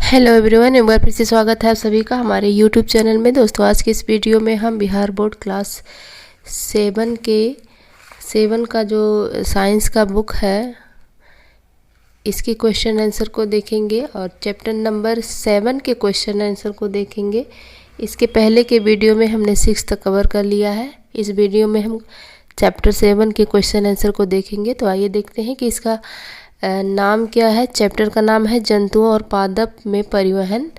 Hello everyone, एक बार फिर से स्वागत है आप सभी का हमारे यूट्यूब चैनल में। दोस्तों, आज की इस वीडियो में हम बिहार बोर्ड क्लास 7 का जो साइंस का बुक है इसके क्वेश्चन आंसर को देखेंगे और चैप्टर नंबर 7 के क्वेश्चन आंसर को देखेंगे। इसके पहले के वीडियो में हमने 6 तक कवर कर लिया है। इस वीडियो में हम चैप्टर 7 के क्वेश्चन आंसर को देखेंगे। तो आइए देखते हैं कि इसका नाम क्या है। चैप्टर का नाम है जंतुओं और पादप में परिवहन।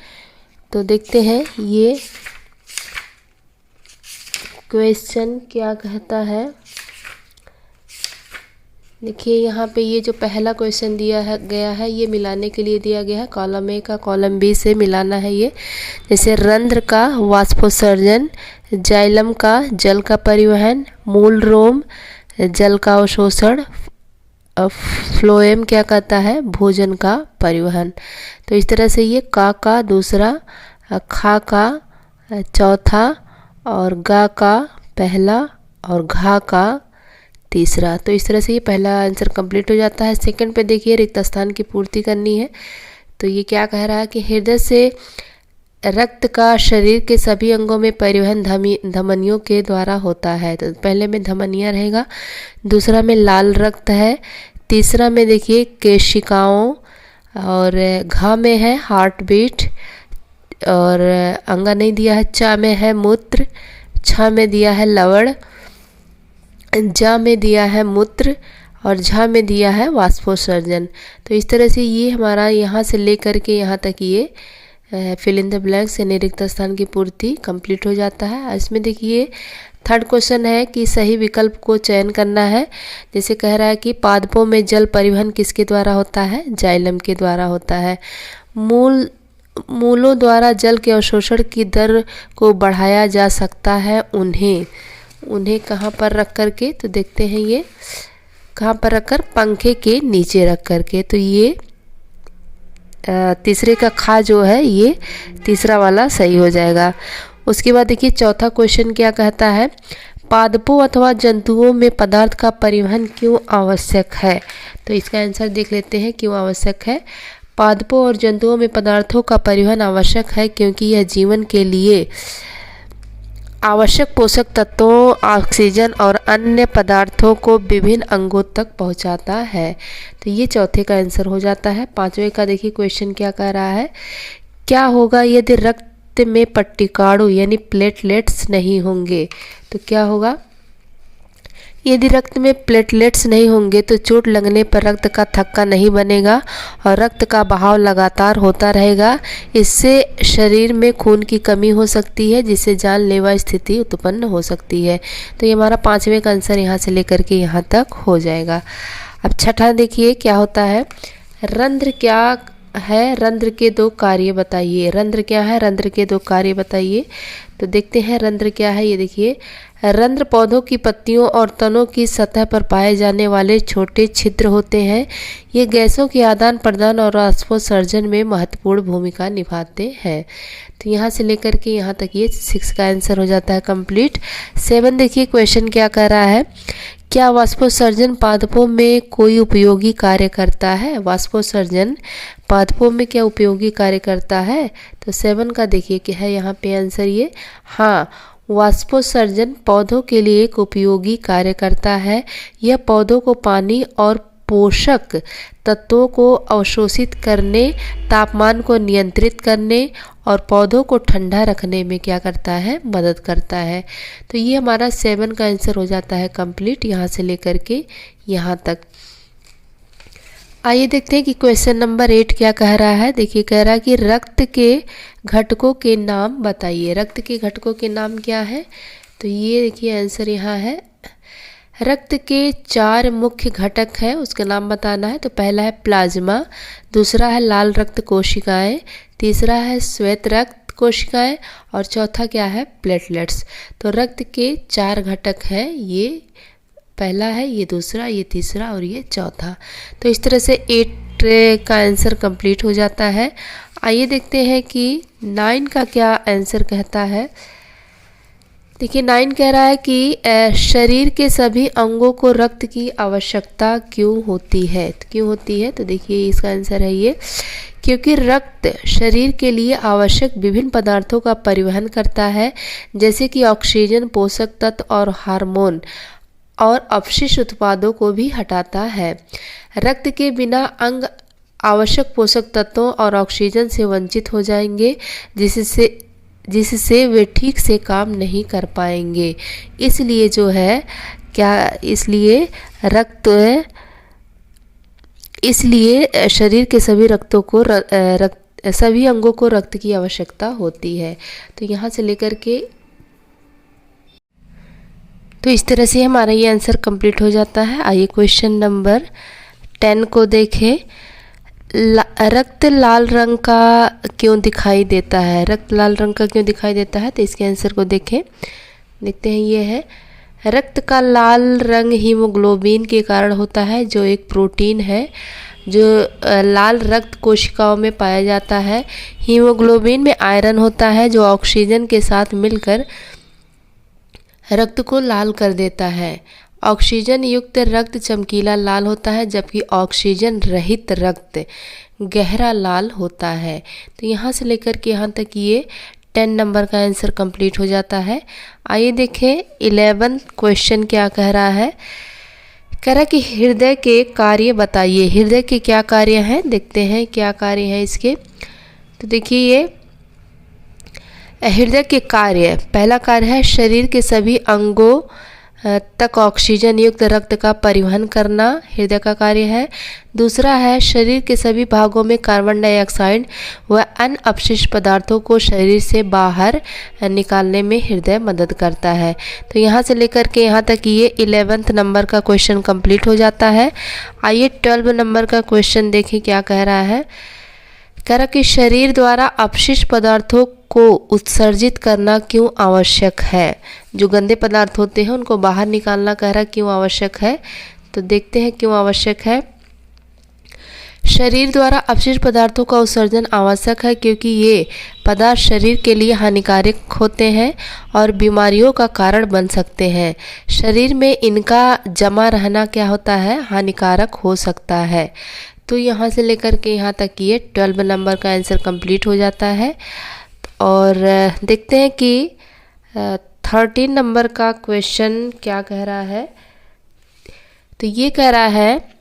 तो देखते हैं ये क्वेश्चन क्या कहता है। देखिए यहाँ पे ये जो पहला क्वेश्चन गया है ये मिलाने के लिए दिया गया है। कॉलम ए का कॉलम बी से मिलाना है ये। जैसे रंध्र का वाष्पोत्सर्जन, जाइलम का जल का परिवहन, मूल रोम जल का अवशोषण, फ्लोएम क्या कहता है भोजन का परिवहन। तो इस तरह से ये का दूसरा, खा का चौथा और गा का पहला और घा का तीसरा। तो इस तरह से ये पहला आंसर कंप्लीट हो जाता है। सेकंड पे देखिए रिक्त स्थान की पूर्ति करनी है। तो ये क्या कह रहा है कि हृदय से रक्त का शरीर के सभी अंगों में परिवहन धमनियों के द्वारा होता है। तो पहले में धमनियाँ रहेगा, दूसरा में लाल रक्त है, तीसरा में देखिए केशिकाओं, और घा में है हार्ट बीट, और अंगा नहीं दिया है। चा में है मूत्र, छा में दिया है लवण, जा में दिया है मूत्र और झा में दिया है वाष्पोत्सर्जन। तो इस तरह से ये हमारा यहाँ से लेकर के यहाँ तक ये फिल इन द ब्लैंक्स यानी रिक्त स्थान की पूर्ति कंप्लीट हो जाता है। इसमें देखिए थर्ड क्वेश्चन है कि सही विकल्प को चयन करना है। जैसे कह रहा है कि पादपों में जल परिवहन किसके द्वारा होता है, जाइलम के द्वारा होता है। मूलों द्वारा जल के अवशोषण की दर को बढ़ाया जा सकता है। उन्हें कहाँ पर रख करके, तो देखते हैं ये कहाँ पर रखकर, पंखे के नीचे रख करके। तो ये तीसरे का खा जो है ये तीसरा वाला सही हो जाएगा। उसके बाद देखिए चौथा क्वेश्चन क्या कहता है, पादपों अथवा जंतुओं में पदार्थ का परिवहन क्यों आवश्यक है। तो इसका आंसर देख लेते हैं क्यों आवश्यक है। पादपों और जंतुओं में पदार्थों का परिवहन आवश्यक है क्योंकि यह जीवन के लिए आवश्यक पोषक तत्वों, ऑक्सीजन और अन्य पदार्थों को विभिन्न अंगों तक पहुंचाता है। तो ये चौथे का आंसर हो जाता है। पांचवें का देखिए क्वेश्चन क्या कह रहा है, क्या होगा यदि रक्त में पट्टिकाणु यानी प्लेटलेट्स नहीं होंगे। तो क्या होगा, यदि रक्त में प्लेटलेट्स नहीं होंगे तो चोट लगने पर रक्त का थक्का नहीं बनेगा और रक्त का बहाव लगातार होता रहेगा। इससे शरीर में खून की कमी हो सकती है जिससे जानलेवा स्थिति उत्पन्न हो सकती है। तो ये हमारा पांचवें का आंसर यहाँ से लेकर के यहाँ तक हो जाएगा। अब छठा देखिए क्या होता है, रंध्र क्या है, रंध्र के दो कार्य बताइए। रंध्र क्या है, रंध्र के दो कार्य बताइए। तो देखते हैं रंध्र क्या है। ये देखिए रंध्र पौधों की पत्तियों और तनों की सतह पर पाए जाने वाले छोटे छिद्र होते हैं। ये गैसों के आदान प्रदान और वाष्पोत्सर्जन में महत्वपूर्ण भूमिका निभाते हैं। तो यहाँ से लेकर के यहाँ तक ये 6 का आंसर हो जाता है कंप्लीट। 7 देखिए क्वेश्चन क्या कह रहा है, क्या वाष्पोत्सर्जन पादपों में कोई उपयोगी कार्य करता है। वाष्पोत्सर्जन पादपों में क्या उपयोगी कार्य करता है। तो 7 का देखिए क्या है यहाँ पे आंसर ये, हाँ वाष्पोत्सर्जन पौधों के लिए एक उपयोगी कार्य करता है। यह पौधों को पानी और पोषक तत्वों को अवशोषित करने, तापमान को नियंत्रित करने और पौधों को ठंडा रखने में क्या करता है, मदद करता है। तो ये हमारा 7 का आंसर हो जाता है कंप्लीट यहाँ से लेकर के यहाँ तक। आइए देखते हैं कि क्वेश्चन नंबर 8 क्या कह रहा है। देखिए कह रहा है कि रक्त के घटकों के नाम बताइए। रक्त के घटकों के नाम क्या है। तो ये देखिए आंसर यहाँ है, रक्त के 4 मुख्य घटक हैं उसका नाम बताना है। तो पहला है प्लाज्मा, दूसरा है लाल रक्त कोशिकाएं, तीसरा है श्वेत रक्त कोशिकाएं और चौथा क्या है, प्लेटलेट्स। तो रक्त के 4 घटक हैं, ये पहला है, ये दूसरा, ये तीसरा और ये चौथा। तो इस तरह से 8 का आंसर कंप्लीट हो जाता है। आइए देखते हैं कि 9 का क्या आंसर कहता है। देखिए 9 कह रहा है कि शरीर के सभी अंगों को रक्त की आवश्यकता क्यों होती है। तो क्यों होती है, तो देखिए इसका आंसर है ये क्योंकि रक्त शरीर के लिए आवश्यक विभिन्न पदार्थों का परिवहन करता है, जैसे कि ऑक्सीजन, पोषक तत्व और हार्मोन और अपशिष्ट उत्पादों को भी हटाता है। रक्त के बिना अंग आवश्यक पोषक तत्वों और ऑक्सीजन से वंचित हो जाएंगे, जिससे वे ठीक से काम नहीं कर पाएंगे। इसलिए जो है इसलिए शरीर के सभी अंगों को रक्त की आवश्यकता होती है। तो यहाँ से लेकर के तो इस तरह से हमारा ये आंसर कंप्लीट हो जाता है। आइए क्वेश्चन नंबर 10 को देखें। रक्त लाल रंग का क्यों दिखाई देता है? रक्त लाल रंग का क्यों दिखाई देता है? तो इसके आंसर को देखें, देखते हैं। ये है, रक्त का लाल रंग हीमोग्लोबिन के कारण होता है, जो एक प्रोटीन है जो लाल रक्त कोशिकाओं में पाया जाता है। हीमोग्लोबिन में आयरन होता है, जो ऑक्सीजन के साथ मिलकर रक्त को लाल कर देता है। ऑक्सीजन युक्त रक्त चमकीला लाल होता है, जबकि ऑक्सीजन रहित रक्त गहरा लाल होता है। तो यहाँ से लेकर के यहाँ तक ये 10 नंबर का आंसर कंप्लीट हो जाता है। आइए देखें 11 क्वेश्चन क्या कह रहा है। कह रहा है कि हृदय के कार्य बताइए। हृदय के क्या कार्य हैं, देखते हैं क्या कार्य है इसके। तो देखिए, ये हृदय के कार्य, पहला कार्य है शरीर के सभी अंगों तक ऑक्सीजन युक्त रक्त का परिवहन करना, हृदय का कार्य है। दूसरा है शरीर के सभी भागों में कार्बन डाइऑक्साइड व अन्य अपशिष्ट पदार्थों को शरीर से बाहर निकालने में हृदय मदद करता है। तो यहाँ से लेकर के यहाँ तक ये 11 नंबर का क्वेश्चन कंप्लीट हो जाता है। आइए 12 नंबर का क्वेश्चन देखें क्या कह रहा है। कह रहा कि शरीर द्वारा अपशिष्ट पदार्थों को उत्सर्जित करना क्यों आवश्यक है? जो गंदे पदार्थ होते हैं उनको बाहर निकालना कह रहा क्यों आवश्यक है? तो देखते हैं क्यों आवश्यक है। शरीर द्वारा अपशिष्ट पदार्थों का उत्सर्जन आवश्यक है क्योंकि ये पदार्थ शरीर के लिए हानिकारक होते हैं और बीमारियों का कारण बन सकते हैं। शरीर में इनका जमा रहना क्या होता है, हानिकारक हो सकता है। तो यहाँ से लेकर के यहाँ तक ये 12 नंबर का आंसर कंप्लीट हो जाता है। और देखते हैं कि 13 नंबर का क्वेश्चन क्या कह रहा है। तो ये कह रहा है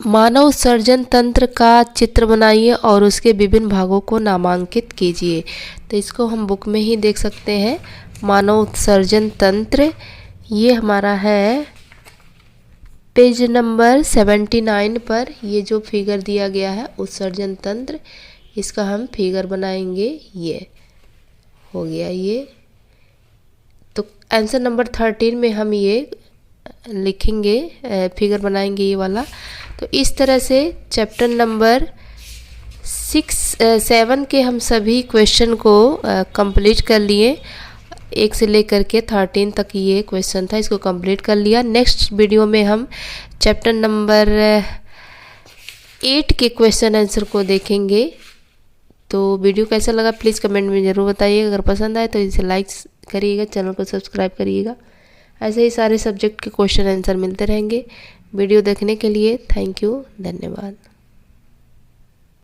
मानव उत्सर्जन तंत्र का चित्र बनाइए और उसके विभिन्न भागों को नामांकित कीजिए। तो इसको हम बुक में ही देख सकते हैं। मानव उत्सर्जन तंत्र ये हमारा है पेज नंबर 79 पर। ये जो फिगर दिया गया है उत्सर्जन तंत्र, इसका हम फिगर बनाएंगे। ये हो गया ये। तो आंसर नंबर 13 में हम ये लिखेंगे, फिगर बनाएंगे ये वाला। तो इस तरह से चैप्टर नंबर 7 के हम सभी क्वेश्चन को कंप्लीट कर लिए। 1 से लेकर के 13 तक ये क्वेश्चन था, इसको कंप्लीट कर लिया। नेक्स्ट वीडियो में हम चैप्टर नंबर 8 के क्वेश्चन आंसर को देखेंगे। तो वीडियो कैसा लगा प्लीज़ कमेंट में ज़रूर बताइएगा। अगर पसंद आए तो इसे लाइक करिएगा, चैनल को सब्सक्राइब करिएगा। ऐसे ही सारे सब्जेक्ट के क्वेश्चन आंसर मिलते रहेंगे। वीडियो देखने के लिए थैंक यू, धन्यवाद।